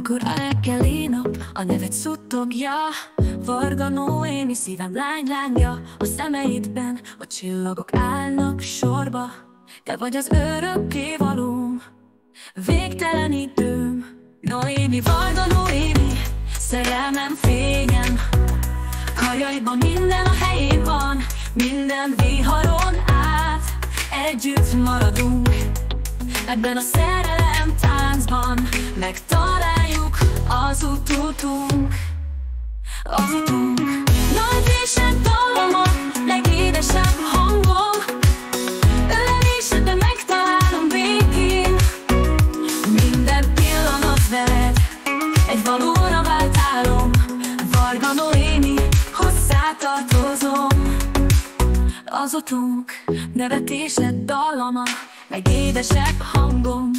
Amikor a reggeli nap a neved suttogja, Varga Noémi szívem lángja. A szemeidben a csillagok állnak sorba, te vagy az örökké valóm, végtelen időm. Noémi, Varga Noémi, szerelmem fényen, karjaidban minden a helyén van, minden viharon át együtt maradunk. Ebben a szerelem táncban megtaláljuk az utunk. Nagy vésed dallama, legédesebb hangom, ölelésedben megtalálom békén. Minden pillanat veled egy valóra vált álom. Varga Noémi, hozzád tartozom. Az utunk, nevetésed dallama, legédesebb hangom,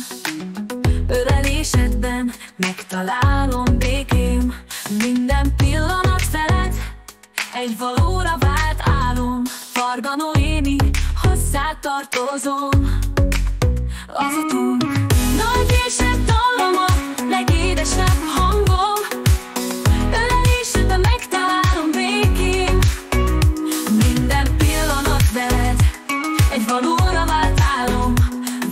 ölelésedben megtalálom békém. Minden pillanat veled egy valóra vált álom. Varga Noémi, hozzád tartozom. Az utunk, nagy vésed dallama, legédesebb hangom, ölelésedben megtalálom békém. Minden pillanat veled egy valóra vált álom.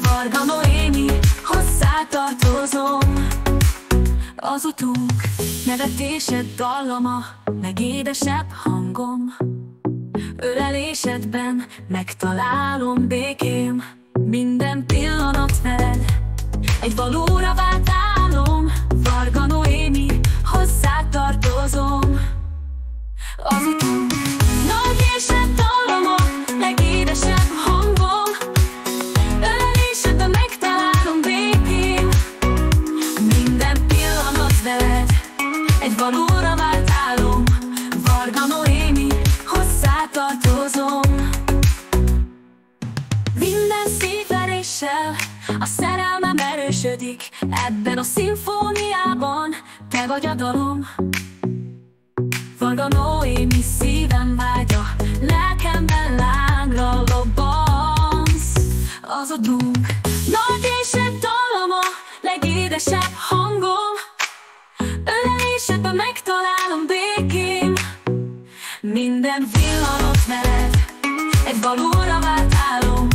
Varga Noémi, hozzád tartozom. Az utunk, nevetésed dallama, legédesebb hangom, ölelésedben megtalálom békém. Minden pillanat veled egy valóra vált álom. Varga Noémi, hozzád tartozom. Az utunk, nagy vésed dallama, legédesebb hangom, ölelésedben megtalálom békém. Minden pillanat veled egy valóra vált álom. Varga Noémi, hozzád tartozom. Minden szívveréssel a szerelmem erősödik. Ebben a szimfóniában te vagy a dalom. Varga Noémi, szívem vágya, lelkemben lángra lobbansz. Az utunk, nagy vésed dallama, legédesebb hangom, ölelésedben megtalálom békém. Minden pillanat veled egy valóra vált álom.